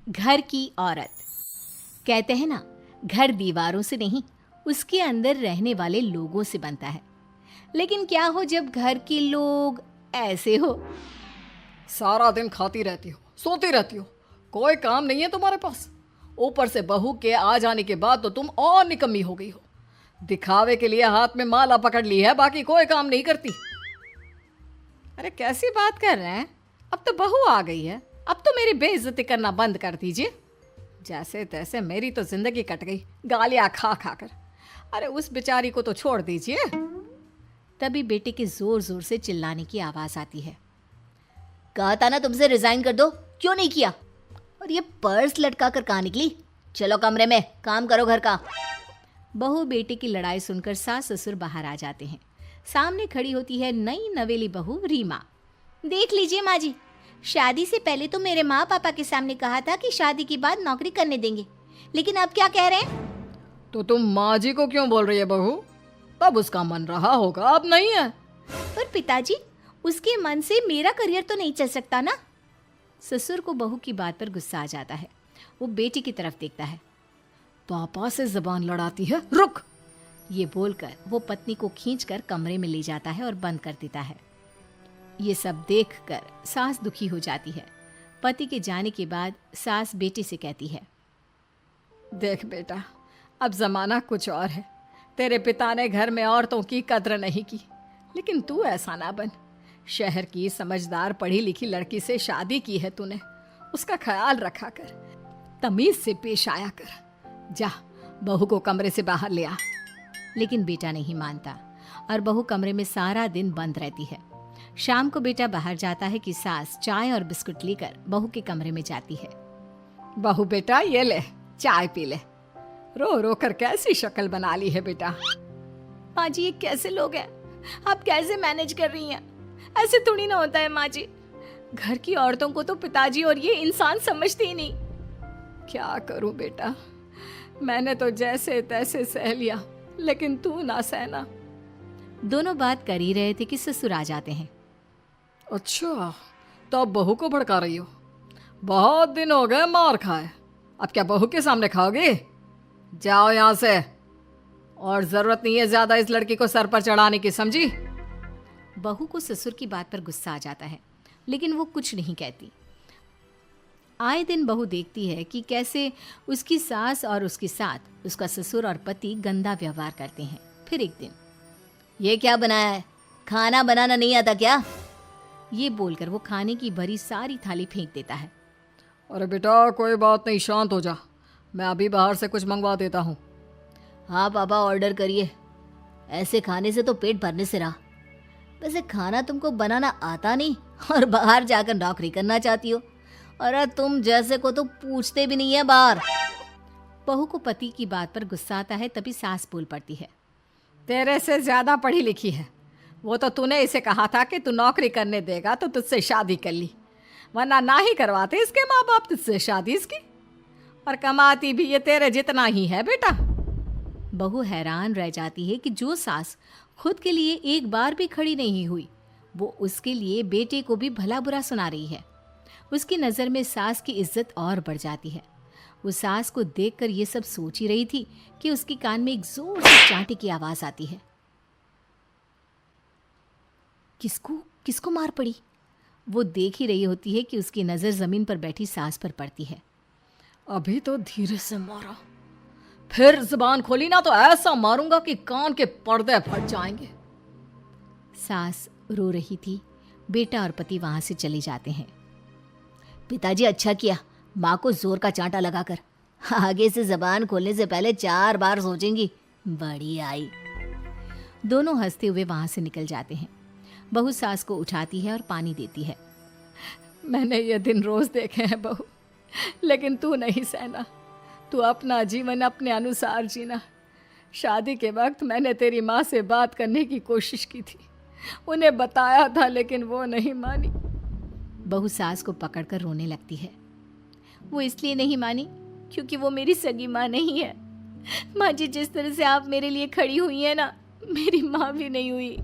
घर की औरत। कहते हैं ना, घर दीवारों से नहीं, उसके अंदर रहने वाले लोगों से बनता है। लेकिन क्या हो जब घर के लोग ऐसे हो? सारा दिन खाती रहती हो, सोती रहती हो, कोई काम नहीं है तुम्हारे पास। ऊपर से बहू के आ जाने के बाद तो तुम और निकम्मी हो गई हो। दिखावे के लिए हाथ में माला पकड़ ली है, बाकी कोई काम नहीं करती। अरे कैसी बात कर रहे हैं? अब तो बहू आ गई है, अब तो मेरी बेइज्जती करना बंद कर दीजिए। जैसे तैसे मेरी तो जिंदगी कट गई, गालियां खा खा कर। अरे उस बेचारी को तो छोड़ दीजिए। तभी बेटे के जोर जोर से चिल्लाने की आवाज आती है। कहा था ना तुमसे रिजाइन कर दो, क्यों नहीं किया? और ये पर्स लटका कर कहाँ निकली? चलो कमरे में, काम करो घर का। बहू बेटे की लड़ाई सुनकर सास ससुर बाहर आ जाते हैं। सामने खड़ी होती है नई नवेली बहू रीमा। देख लीजिए माँ जी, शादी से पहले तो मेरे माँ पापा के सामने कहा था कि शादी के बाद नौकरी करने देंगे, लेकिन अब क्या कह रहे हैं? तो तुम माँ जी को क्यों बोल रही है बहू? तब उसका मन रहा होगा, अब नहीं है। पर पिताजी, उसके मन से मेरा करियर तो नहीं चल सकता ना। ससुर को बहू की बात पर गुस्सा आ जाता है। वो बेटी की तरफ देखता है। पापा से जबान लड़ाती है, रुक। ये बोलकर वो पत्नी को खींचकर कमरे में ले जाता है और बंद कर देता है। ये सब देखकर सास दुखी हो जाती है। पति के जाने के बाद सास बेटी से कहती है, देख बेटा, अब जमाना कुछ और है। तेरे पिता ने घर में औरतों की कद्र नहीं की, लेकिन तू ऐसा ना बन। शहर की समझदार पढ़ी लिखी लड़की से शादी की है तूने, उसका ख्याल रखा कर, तमीज से पेश आया कर। जा, बहू को कमरे से बाहर ले आ। लेकिन बेटा नहीं मानता और बहू कमरे में सारा दिन बंद रहती है। शाम को बेटा बाहर जाता है कि सास चाय और बिस्कुट लेकर बहू के कमरे में जाती है। बहू बेटा ये ले, चाय पी ले। रो रो कर कैसी शक्ल बना ली है बेटा। माँ जी, ये कैसे लोग हैं? आप कैसे मैनेज कर रही हैं? ऐसे थोड़ी ना होता है माँ जी। घर की औरतों को तो पिताजी और ये इंसान समझते ही नहीं। क्या करूं बेटा, मैंने तो जैसे तैसे सह लिया, लेकिन तू ना सहना। दोनों बात कर ही रहे थे कि ससुर आ जाते हैं। अच्छा, तो अब बहू को भड़का रही हो? बहुत दिन हो गए मार खाए, अब क्या बहू के सामने खाओगे? जाओ यहाँ से, और जरूरत नहीं है ज्यादा इस लड़की को सर पर चढ़ाने की, समझी? बहू को ससुर की बात पर गुस्सा आ जाता है, लेकिन वो कुछ नहीं कहती। आए दिन बहू देखती है कि कैसे उसकी सास और उसके साथ उसका ससुर और पति गंदा व्यवहार करते हैं। फिर एक दिन, ये क्या बनाया है? खाना बनाना नहीं आता क्या? ये बोलकर वो खाने की भरी सारी थाली फेंक देता है। अरे बेटा कोई बात नहीं, शांत हो जा, मैं अभी बाहर से कुछ मंगवा देता हूँ। हाँ पापा, ऑर्डर करिए। ऐसे खाने से तो पेट भरने से रहा। वैसे खाना तुमको बनाना आता नहीं और बाहर जाकर नौकरी करना चाहती हो। अरे तुम जैसे को तो पूछते भी नहीं है बाहर। बहू को पति की बात पर गुस्सा आता है, तभी सास बोल पड़ती है। तेरे से ज्यादा पढ़ी लिखी है, वो तो तूने इसे कहा था कि तू नौकरी करने देगा तो तुझसे शादी कर ली, वरना ना ही करवाते इसके माँ बाप तुझसे शादी इसकी। और कमाती भी ये तेरे जितना ही है बेटा। बहू हैरान रह जाती है कि जो सास खुद के लिए एक बार भी खड़ी नहीं हुई, वो उसके लिए बेटे को भी भला बुरा सुना रही है। उसकी नज़र में सास की इज्जत और बढ़ जाती है। वो सास को देखकर ये सब सोच ही रही थी कि उसके कान में एक जोर से चांटे की आवाज आती है। किसको किसको मार पड़ी? वो देख ही रही होती है कि उसकी नज़र जमीन पर बैठी सास पर पड़ती है। अभी तो धीरे से मारा, फिर जुबान खोली ना तो ऐसा मारूंगा कि कान के पर्दे फट जाएंगे। सास रो रही थी। बेटा और पति वहां से चले जाते हैं। पिताजी अच्छा किया माँ को जोर का चांटा लगाकर, आगे से जबान खोलने से पहले 4 बार सोचेंगी। बड़ी आई। दोनों हंसते हुए वहां से निकल जाते हैं। बहू सास को उठाती है और पानी देती है। मैंने ये दिन रोज देखे हैं बहू, लेकिन तू नहीं सहना। तू अपना जीवन अपने अनुसार जीना। शादी के वक्त मैंने तेरी माँ से बात करने की कोशिश की थी, उन्हें बताया था, लेकिन वो नहीं मानी। बहू सास को पकड़कर रोने लगती है। वो इसलिए नहीं मानी क्योंकि वो मेरी सगी माँ नहीं है। माँ जी, जिस तरह से आप मेरे लिए खड़ी हुई है ना, मेरी माँ भी नहीं हुई।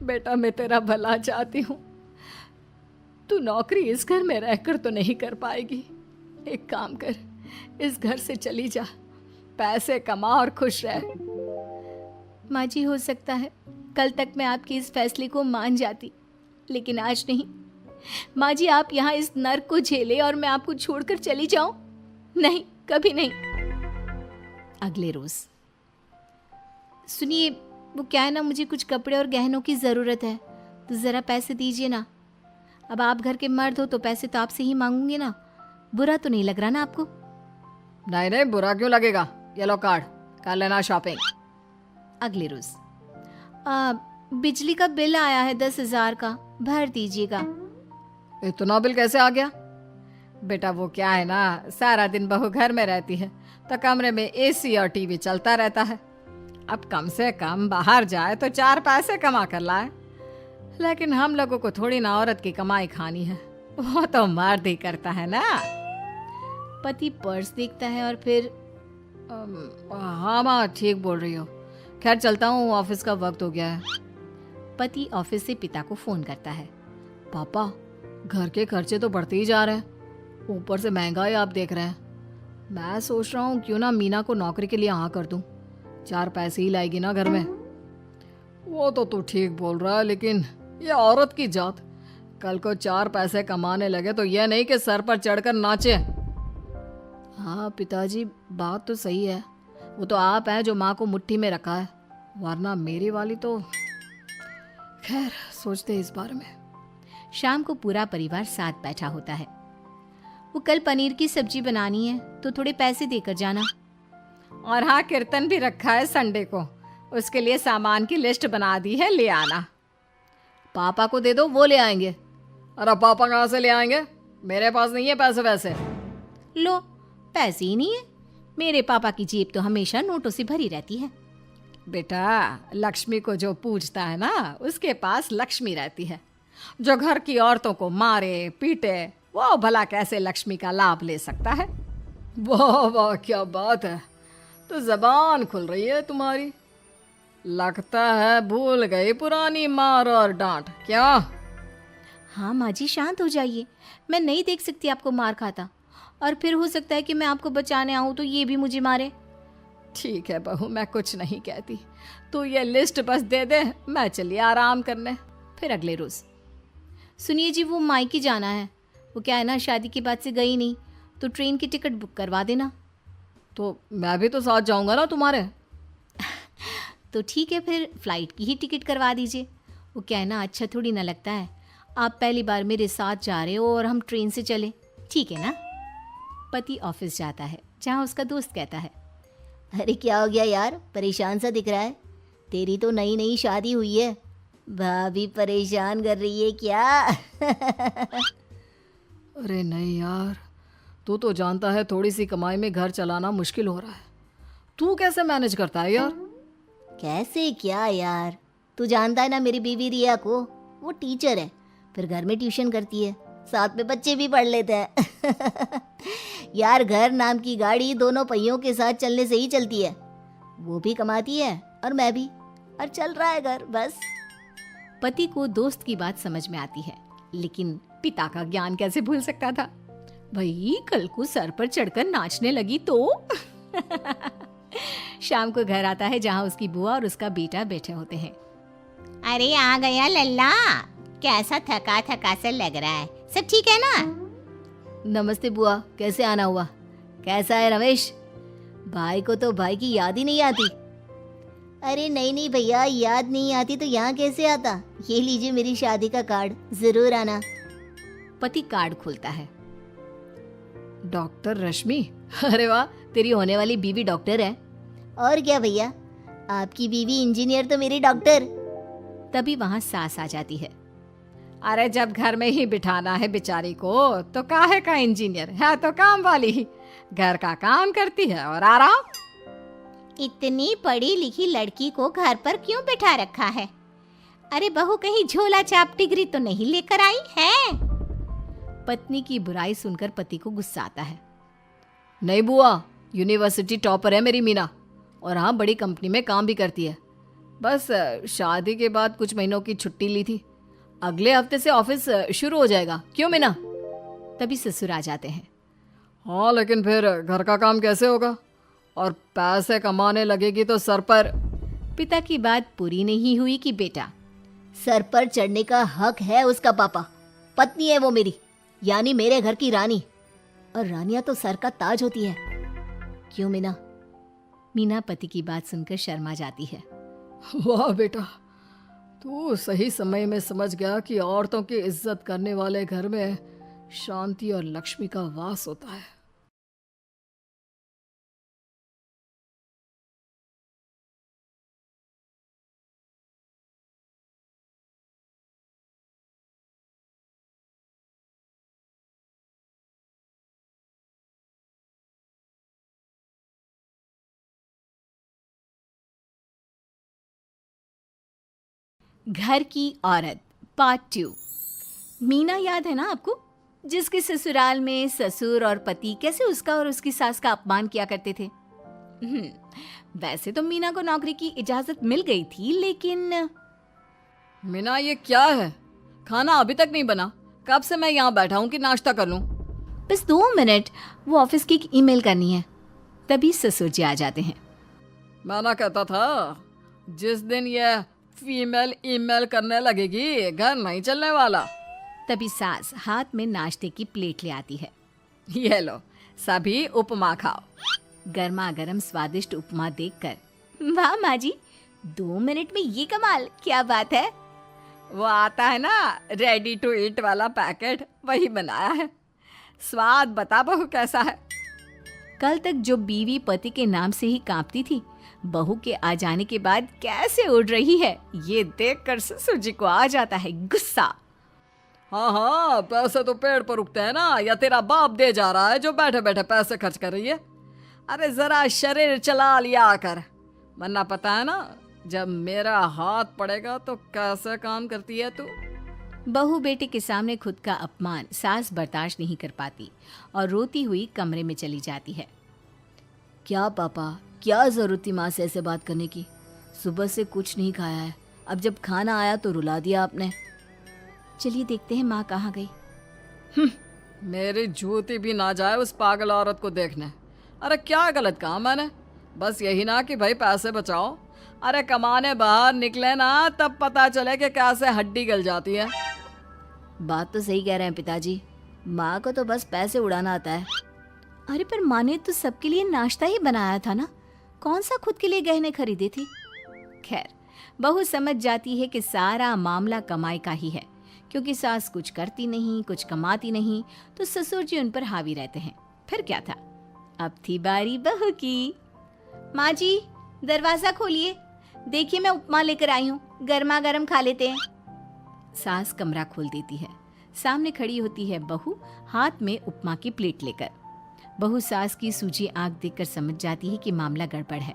बेटा मैं तेरा भला चाहती हूँ, तू नौकरी इस घर में रहकर तो नहीं कर पाएगी, एक काम कर, इस घर से चली जा, पैसे कमा और खुश रह। माँ जी, हो सकता है कल तक मैं आपके इस फैसले को मान जाती, लेकिन आज नहीं। माँ जी, आप यहाँ इस नर्क को झेले और मैं आपको छोड़कर चली जाऊं? नहीं, कभी नहीं। अगले रोज, सुनिए, वो क्या है ना, मुझे कुछ कपड़े और गहनों की ज़रूरत है, तो ज़रा पैसे दीजिए ना। अब आप घर के मर्द हो तो पैसे तो आपसे ही मांगूंगे ना। बुरा तो नहीं लग रहा ना आपको? नहीं नहीं, बुरा क्यों लगेगा, ये लो कार्ड, कर लेना शॉपिंग। अगले रोज, बिजली का बिल आया है 10,000 का, भर दीजिएगा। इतना बिल कैसे आ गया? बेटा वो क्या है ना, सारा दिन बहू घर में रहती है तो कमरे में एसी और टीवी चलता रहता है। अब कम से कम बाहर जाए तो 4 पैसे कमा कर लाए, लेकिन हम लोगों को थोड़ी ना औरत की कमाई खानी है, वो तो मर्द ही करता है ना। पति पर्स देखता है और फिर हाँ माँ, ठीक बोल रही हो, खैर चलता हूँ, ऑफिस का वक्त हो गया है। पति ऑफिस से पिता को फोन करता है। पापा, घर के खर्चे तो बढ़ते ही जा रहे हैं, ऊपर से महंगाई आप देख रहे हैं। मैं सोच रहा हूँ क्यों ना मीना को नौकरी के लिए हाँ कर दूँ, 4 पैसे ही लाएगी ना घर में। वो तो तू ठीक बोल रहा है, लेकिन ये औरत की जात, कल को 4 पैसे कमाने लगे तो यह नहीं कि सर पर चढ़कर नाचे। हाँ पिताजी, बात तो सही है, वो तो आप हैं जो माँ को मुट्ठी में रखा है, वरना मेरी वाली तो। खैर, सोचते इस बारे में। शाम को पूरा परिवार साथ बैठा होता है। वो कल पनीर की सब्जी बनानी है तो थोड़े पैसे देकर जाना। और हाँ, कीर्तन भी रखा है संडे को, उसके लिए सामान की लिस्ट बना दी है, ले आना। पापा को दे दो, वो ले आएंगे। अरे पापा कहाँ से ले आएंगे, मेरे पास नहीं है पैसे वैसे। लो, पैसे ही नहीं है? मेरे पापा की जेब तो हमेशा नोटों से भरी रहती है। बेटा, लक्ष्मी को जो पूजता है ना, उसके पास लक्ष्मी रहती है। जो घर की औरतों को मारे पीटे, वो भला कैसे लक्ष्मी का लाभ ले सकता है? वाह वाह, क्या बात है, तो जबान खुल रही है तुम्हारी। लगता है भूल गई पुरानी मार और डांट, क्या? हाँ माँ जी, शांत हो जाइए, मैं नहीं देख सकती आपको मार खाता, और फिर हो सकता है कि मैं आपको बचाने आऊँ तो ये भी मुझे मारे। ठीक है बहू, मैं कुछ नहीं कहती, तू ये लिस्ट बस दे दे, मैं चलिए आराम करने। फिर अगले रोज, सुनिए जी, वो मायके जाना है, वो क्या है ना, शादी के बाद से गई नहीं, तो ट्रेन की टिकट बुक करवा देना। तो मैं भी तो साथ जाऊंगा ना तुम्हारे। तो ठीक है, फिर फ्लाइट की ही टिकट करवा दीजिए। वो क्या है ना, अच्छा थोड़ी ना लगता है, आप पहली बार मेरे साथ जा रहे हो और हम ट्रेन से चले, ठीक है ना? पति ऑफिस जाता है, जहाँ उसका दोस्त कहता है, अरे क्या हो गया यार, परेशान सा दिख रहा है, तेरी तो नई नई शादी हुई है, भाभी परेशान कर रही है क्या? अरे नहीं यार, तू तो जानता है थोड़ी सी कमाई में घर चलाना मुश्किल हो रहा है, तू कैसे मैनेज करता है यार? कैसे क्या यार, तू जानता है ना मेरी बीवी रिया को, वो टीचर है, फिर घर में ट्यूशन करती है, साथ में बच्चे भी पढ़ लेते हैं। यार, घर नाम की गाड़ी दोनों पहियों के साथ चलने से ही चलती है, वो भी कमाती है और मैं भी, और चल रहा है घर बस। पति को दोस्त की बात समझ में आती है, लेकिन पिता का ज्ञान कैसे भूल सकता था? भाई, कल को सर पर चढ़कर नाचने लगी तो। शाम को घर आता है, जहाँ उसकी बुआ और उसका बेटा बैठे होते हैं। अरे आ गया लल्ला, कैसा थका थका सा लग रहा है, सब ठीक है ना? नमस्ते बुआ, कैसे आना हुआ? कैसा है रमेश? भाई को तो भाई की याद ही नहीं आती। अरे नहीं नहीं भैया, याद नहीं आती तो यहाँ कैसे आता? ये लीजिए मेरी शादी का कार्ड, जरूर आना। पति कार्ड खोलता है। डॉक्टर रश्मि, अरे वाह, तेरी होने वाली बीवी डॉक्टर है। और क्या भैया, आपकी बीवी इंजीनियर तो मेरी डॉक्टर। तभी वहाँ सास आ जाती है। अरे जब घर में ही बिठाना है बेचारी को, तो काहे का इंजीनियर है, तो काम वाली ही, घर का काम करती है और आराम। इतनी पढ़ी लिखी लड़की को घर पर क्यों बिठा रखा है? अरे बहू कहीं झोला छाप डिग्री तो नहीं लेकर आई है? पत्नी की बुराई सुनकर पति को गुस्सा आता है। नहीं बुआ, यूनिवर्सिटी टॉपर है मेरी मीना, और हाँ, बड़ी कंपनी में काम भी करती है। बस शादी के बाद कुछ महीनों की छुट्टी ली थी, अगले हफ्ते से ऑफिस शुरू हो जाएगा। क्यों मीना? तभी ससुर आ जाते हैं। हाँ, लेकिन फिर घर का काम कैसे होगा? और पैसे कमाने लगेगी तो सर पर। पिता की बात पूरी नहीं हुई कि बेटा, सर पर चढ़ने का हक है उसका पापा। पत्नी है वो मेरी, यानी मेरे घर की रानी, और रानियां तो सर का ताज होती है। क्यों मीना? मीना पति की बात सुनकर शर्मा जाती है। वाह बेटा, तू सही समय में समझ गया कि औरतों की इज्जत करने वाले घर में शांति और लक्ष्मी का वास होता है। घर की औरत पार्ट 2। मीना याद है ना आपको, जिसके ससुराल में ससुर और पति कैसे उसका और उसकी सास का अपमान किया करते थे। वैसे तो मीना को नौकरी की इजाजत मिल गई थी, लेकिन मीना, ये क्या है? खाना अभी तक नहीं बना। कब से मैं यहाँ बैठा हूँ कि नाश्ता कर लूँ। बस 2 मिनट, वो ऑफिस की एक ईमेल करनी है। तभी ससुर जी आ जाते हैं। मैं ना कहता था, जिस दिन ये फीमेल ईमेल करने लगेगी घर नहीं चलने वाला। तभी सास हाथ में नाश्ते की प्लेट ले आती है। ये लो, सभी उपमा खाओ। गर्मा गर्म स्वादिष्ट उपमा देखकर, वाह माँ जी, 2 मिनट में ये कमाल, क्या बात है। वो आता है ना रेडी टू ईट वाला पैकेट, वही बनाया है। स्वाद बता बहू कैसा है। कल तक जो बीवी पति के नाम से ही कांपती थी, बहू के आ जाने के बाद कैसे उड़ रही है, ये देखकर ससुर जी को आ जाता है गुस्सा। हाँ हाँ, पैसे तो पेड़ पर उगते हैं ना, या तेरा बाप दे जा रहा है जो बैठे बैठे पैसे खर्च कर रही है। अरे जरा शरीर चला लिया कर, वरना पता है ना जब मेरा हाथ पड़ेगा तो कैसे काम करती है तू। बहू बेटे के सामने खुद का अपमान सास बर्दाश्त नहीं कर पाती और रोती हुई कमरे में चली जाती है। क्या पापा, क्या जरूरत थी माँ से ऐसे बात करने की? सुबह से कुछ नहीं खाया है, अब जब खाना आया तो रुला दिया आपने। चलिए देखते हैं माँ कहाँ गई। मेरी जूती भी ना जाए उस पागल औरत को देखने। अरे क्या गलत काम मैंने? बस यही ना कि भाई पैसे बचाओ। अरे कमाने बाहर निकले ना, तब पता चले कि कैसे हड्डी गल जाती है। बात तो सही कह रहे हैं पिताजी, माँ को तो बस पैसे उड़ाना आता है। अरे पर माँ ने तो सबके लिए नाश्ता ही बनाया था ना, कौन सा खुद के लिए गहने खरीदे थे। खैर, बहू समझ जाती है कि सारा मामला कमाई का ही है, क्योंकि सास कुछ करती नहीं, कुछ कमाती नहीं, तो ससुर जी उन पर हावी रहते हैं। फिर क्या था, अब थी बारी बहू की। माँ जी, दरवाजा खोलिए, देखिए मैं उपमा लेकर आई हूँ, गर्मा गर्म खा लेते हैं। सास कमरा खोल देती है। सामने खड़ी होती है बहू, हाथ में उपमा की प्लेट लेकर। बहू सास की सूजी आंख देखकर समझ जाती है कि मामला गड़बड़ है।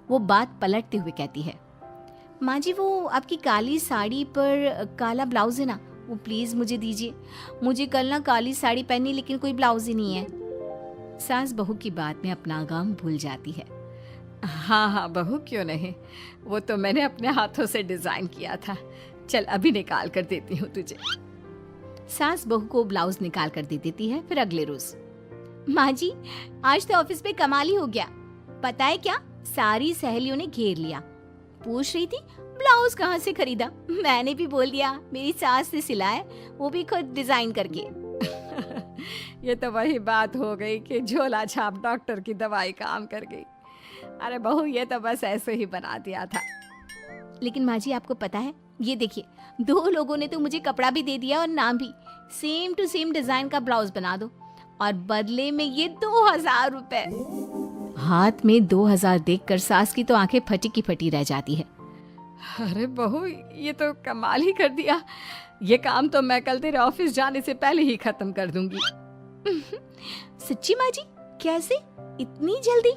वो बात पलटते हुए कहती है, माँ जी वो आपकी काली साड़ी पर काला ब्लाउज है ना, वो प्लीज मुझे दीजिए। मुझे कल ना काली साड़ी पहनी, लेकिन कोई ब्लाउज ही नहीं है। सास बहू की बात में अपना गम भूल जाती है। हाँ हाँ बहू, क्यों नहीं, वो तो मैंने अपने हाथों से डिजाइन किया था। चल अभी निकाल कर देती हूँ तुझे। सास बहू को ब्लाउज निकाल कर दे देती है। फिर अगले रोज, माँ जी आज तो ऑफिस में कमाल ही हो गया। पता है क्या, सारी सहेलियों ने घेर लिया, पूछ रही थी ब्लाउज कहाँ से खरीदा। मैंने भी बोल दिया मेरी सास से सिलाए, वो भी खुद डिजाइन करके। ये तो वही बात हो गई कि झोला छाप डॉक्टर की दवाई काम कर गई। अरे बहू, ये तो बस ऐसे ही बना दिया था। लेकिन माँ जी आपको पता है, ये देखिए 2 लोगों ने तो मुझे कपड़ा भी दे दिया और नाम भी, सेम टू सेम डिजाइन का ब्लाउज बना दो, और बदले में ये 2000 रुपए। हाथ में 2000 देखकर सास की तो आंखें फटी की फटी रह जाती है। अरे बहू, ये तो कमाल ही कर दिया। ये काम तो मैं कल तेरे ऑफिस जाने से पहले ही खत्म कर दूंगी। सच्ची माँ जी, कैसे इतनी जल्दी?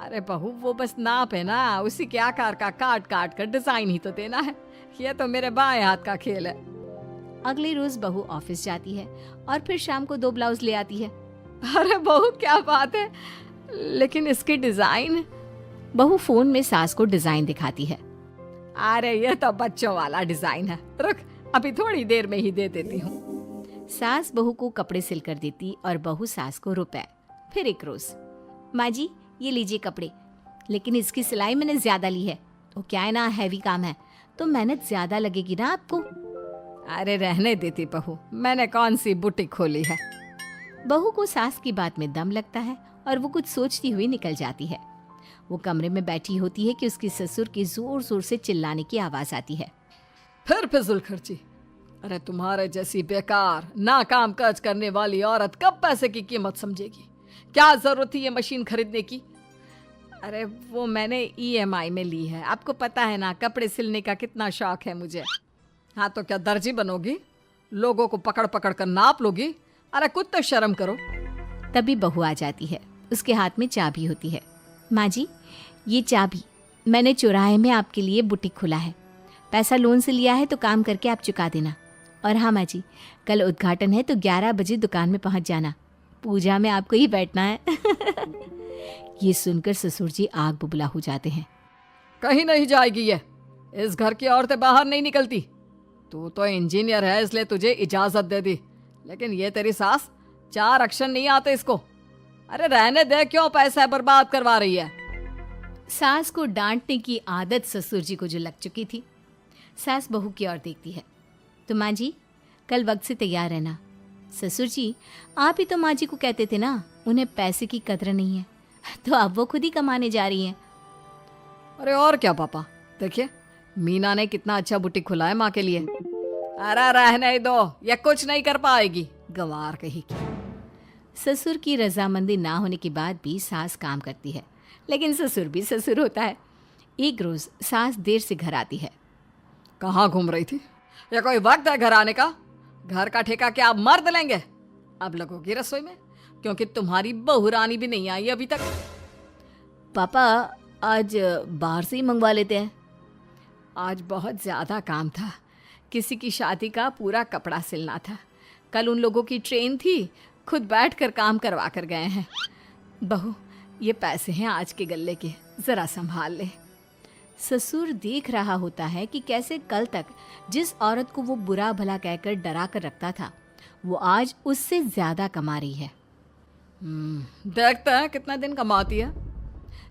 अरे बहू, वो बस नाप है ना, उसी के आकार का काट काट कर डिजाइन ही तो देना है। ये तो मेरे बाएं हाथ का खेल है। अगले रोज बहू ऑफिस जाती है और फिर शाम को 2 ब्लाउज ले आती है। अरे बहू, क्या बात है, लेकिन इसकी डिजाइन। बहू फोन में सास को डिजाइन दिखाती है। अरे ये तो बच्चों वाला डिजाइन है, रुक अभी थोड़ी देर में ही दे देती हूँ। सास बहू को कपड़े सिल कर देती और बहू सास को रुपए। फिर एक रोज, माँ जी ये लीजिए कपड़े, लेकिन इसकी सिलाई मैंने ज्यादा ली है। वो क्या है ना, हैवी काम है तो मेहनत ज्यादा लगेगी ना आपको। अरे रहने देती बहू, मैंने कौन सी बुटीक खोली है। बहू को सास की बात में दम लगता है और वो कुछ सोचती हुई निकल जाती है। वो कमरे में बैठी होती है कि उसके ससुर की जोर जोर से चिल्लाने की आवाज आती है। फिर फिजूल खर्ची। अरे तुम्हारे जैसी बेकार ना काम काज करने वाली औरत कब पैसे की कीमत समझेगी। क्या जरूरत थी ये मशीन खरीदने की। अरे वो मैंने EMI में ली है, आपको पता है ना कपड़े सिलने का कितना शौक है मुझे। हाँ तो क्या दर्जी बनोगी, लोगों को पकड़ पकड़ कर नाप लोगी। अरे कुछ तो शर्म करो। तभी बहू आ जाती है, उसके हाथ में चाबी होती है। माँ जी ये चाबी मैंने चौराहे में आपके लिए बुटीक खोला है, पैसा लोन से लिया है तो काम करके आप चुका देना। और हाँ माँ जी, कल उद्घाटन है तो 11 बजे दुकान में पहुँच जाना, पूजा में आपको ही बैठना है। ये सुनकर ससुर जी आग बुबला हो जाते हैं। कहीं नहीं जाएगी ये, इस घर की औरतें बाहर नहीं निकलती। तू तो इंजीनियर है इसलिए तुझे इजाजत दे दी, लेकिन ये तेरी सास 4 अक्षर नहीं आते इसको। अरे रहने दे, क्यों पैसा बर्बाद करवा रही है। सास को डांटने की आदत ससुर जी को जो लग चुकी थी। सास बहू की ओर देखती है। तो माँ जी कल वक्त से तैयार रहना। ससुर जी आप ही तो माँ जी को कहते थे ना उन्हें पैसे की कदर नहीं है, तो अब वो खुद ही कमाने जा रही हैं। अरे और क्या पापा, देखिए मीना ने कितना अच्छा बुटीक खुला है माँ के लिए। अरे रहने दो, ये कुछ नहीं कर पाएगी, गंवार कहीं की। ससुर की रजामंदी ना होने के बाद भी सास काम करती है, लेकिन ससुर भी ससुर होता है। एक रोज सास देर से घर आती है। कहाँ घूम रही थी, या कोई वक्त है घर आने का। घर का ठेका क्या आप मर्द लेंगे। अब लगोगी रसोई में, क्योंकि तुम्हारी बहू रानी भी नहीं आई अभी तक। पापा आज बाहर से ही मंगवा लेते हैं। आज बहुत ज़्यादा काम था, किसी की शादी का पूरा कपड़ा सिलना था। कल उन लोगों की ट्रेन थी, खुद बैठ कर काम करवा कर गए हैं। बहू ये पैसे हैं आज के गल्ले के, ज़रा संभाल ले। ससुर देख रहा होता है कि कैसे कल तक जिस औरत को वो बुरा भला कहकर डरा कर रखता था वो आज उससे ज्यादा कमा रही है। देखता है कितना दिन कमाती है।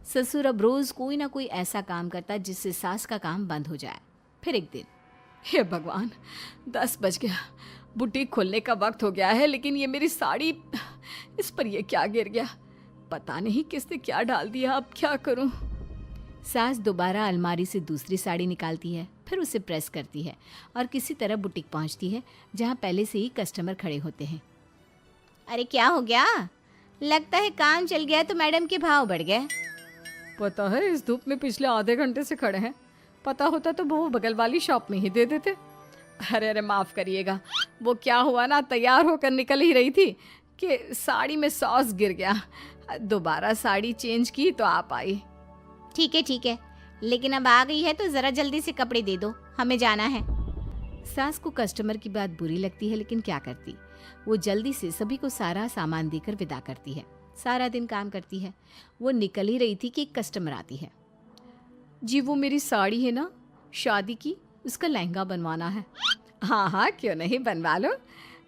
ससुर अब रोज कोई ना कोई ऐसा काम करता जिससे सास का काम बंद हो जाए। फिर एक दिन, हे भगवान 10 बज गया, बुटीक खोलने का वक्त हो गया है, लेकिन ये मेरी साड़ी, इस पर ये क्या गिर गया, पता नहीं किसने क्या डाल दिया, अब क्या करूं। सास दोबारा अलमारी से दूसरी साड़ी निकालती है, फिर उसे प्रेस करती है और किसी तरह बुटीक पहुंचती है जहां पहले से ही कस्टमर खड़े होते हैं। अरे क्या हो गया, लगता है काम चल गया तो मैडम के भाव बढ़ गए। पता है इस धूप में पिछले आधे घंटे से खड़े हैं, पता होता तो वो बगल वाली शॉप में ही दे देते। अरे अरे माफ़ करिएगा, वो क्या हुआ ना, तैयार होकर निकल ही रही थी कि साड़ी में सॉस गिर गया, दोबारा साड़ी चेंज की तो आप आई। ठीक है, लेकिन अब आ गई है तो ज़रा जल्दी से कपड़े दे दो, हमें जाना है। सास को कस्टमर की बात बुरी लगती है, लेकिन क्या करती, वो जल्दी से सभी को सारा सामान देकर विदा करती है। सारा दिन काम करती है। वो निकल ही रही थी कि एक कस्टमर आती है। जी वो मेरी साड़ी है ना शादी की, उसका लहंगा बनवाना है। हाँ हाँ क्यों नहीं, बनवा लो।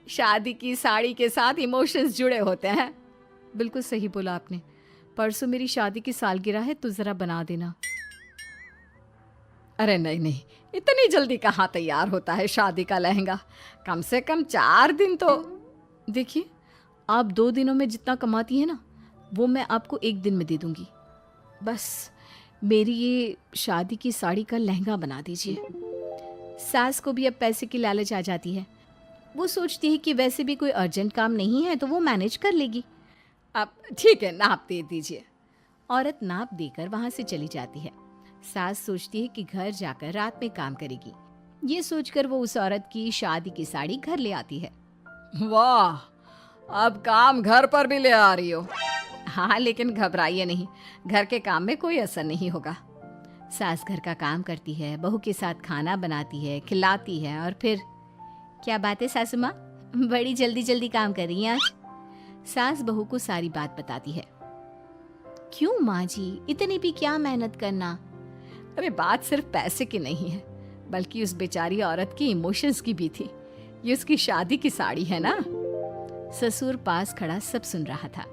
शादी की साड़ी के साथ इमोशंस जुड़े होते हैं। बिल्कुल सही बोला आपने, परसों मेरी शादी की सालगिरह है तो ज़रा बना देना। अरे नहीं नहीं, इतनी जल्दी कहाँ तैयार होता है शादी का लहंगा, कम से कम 4 दिन तो। देखिए आप 2 दिनों में जितना कमाती है ना वो मैं आपको 1 दिन में दे दूंगी, बस मेरी ये शादी की साड़ी का लहंगा बना दीजिए। सास को भी अब पैसे की लालच आ जाती है। वो सोचती है कि वैसे भी कोई अर्जेंट काम नहीं है तो वो मैनेज कर लेगी। आप ठीक है, नाप दे दीजिए। औरत नाप देकर वहां से चली जाती है। सास सोचती है कि घर जाकर रात में काम करेगी। ये सोचकर वो उस औरत की शादी की साड़ी घर ले आती है। वाह, अब काम घर पर भी ले आ रही हो। हाँ लेकिन घबराइए नहीं, घर के काम में कोई असर नहीं होगा। सास घर का काम करती है, बहू के साथ खाना बनाती है, खिलाती है और फिर क्या बात है सासू माँ, बड़ी जल्दी जल्दी काम कर रही हैं आज। सास बहू को सारी बात बताती है। क्यों माँ जी, इतनी भी क्या मेहनत करना। अरे बात सिर्फ पैसे की नहीं है, बल्कि उस बेचारी औरत की इमोशंस की भी थी। ये उसकी शादी की साड़ी है ना। ससुर पास खड़ा सब सुन रहा था।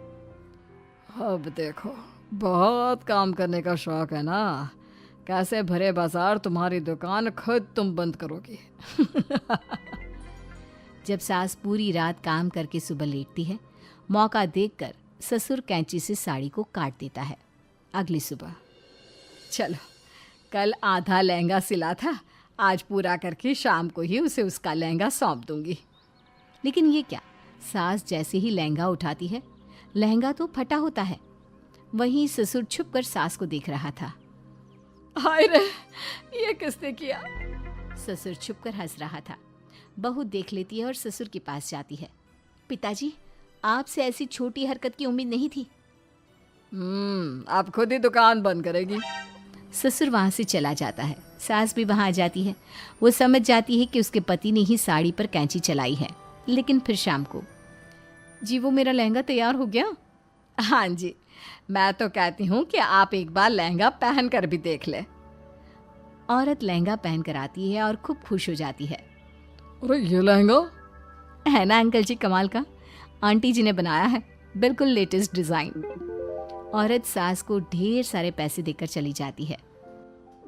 अब देखो, बहुत काम करने का शौक है ना। कैसे भरे बाजार तुम्हारी दुकान खुद तुम बंद करोगी। जब सास पूरी रात काम करके सुबह लेटती है, मौका देखकर ससुर कैंची से साड़ी को काट देता है। अगली सुबह, चलो, कल आधा लहंगा सिला था, आज पूरा करके शाम को ही उसे उसका लहंगा सौंप दूंगी। लेकिन ये क्या, सास जैसे ही लहंगा उठाती है, लहंगा तो फटा होता है। वहीं ससुर छुपकर सास को देख रहा था। हाय रे, ये किसने किया? ससुर छुपकर हंस रहा था। बहू देख लेती है और ससुर के पास जाती है। पिताजी, आपसे ऐसी छोटी हरकत की उम्मीद नहीं थी। आप खुद ही दुकान बंद करेगी। ससुर वहाँ से चला जाता है। सास भी वहाँ आ जाती है। वो समझ जाती है कि उसके पति ने ही साड़ी पर कैंची चलाई है। लेकिन फिर शाम को, जी वो मेरा लहंगा तैयार हो गया? हाँ जी, मैं तो कहती हूँ कि आप एक बार लहंगा पहन कर भी देख ले। औरत लहंगा पहन कर आती है और खूब खुश हो जाती है। अरे ये लहंगा है ना अंकल जी, कमाल का। आंटी जी ने बनाया है, बिल्कुल लेटेस्ट डिज़ाइन। औरत सास को ढेर सारे पैसे देकर चली जाती है।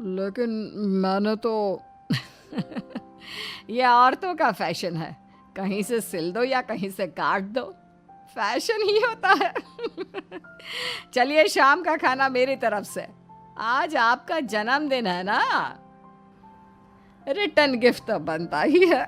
लेकिन मैंने तो ये औरतों का फैशन है, कहीं से सिल दो या कहीं से काट दो, फैशन ही होता है। चलिए, शाम का खाना मेरी तरफ से। आज आपका जन्मदिन है ना, रिटर्न गिफ्ट तो बनता ही है।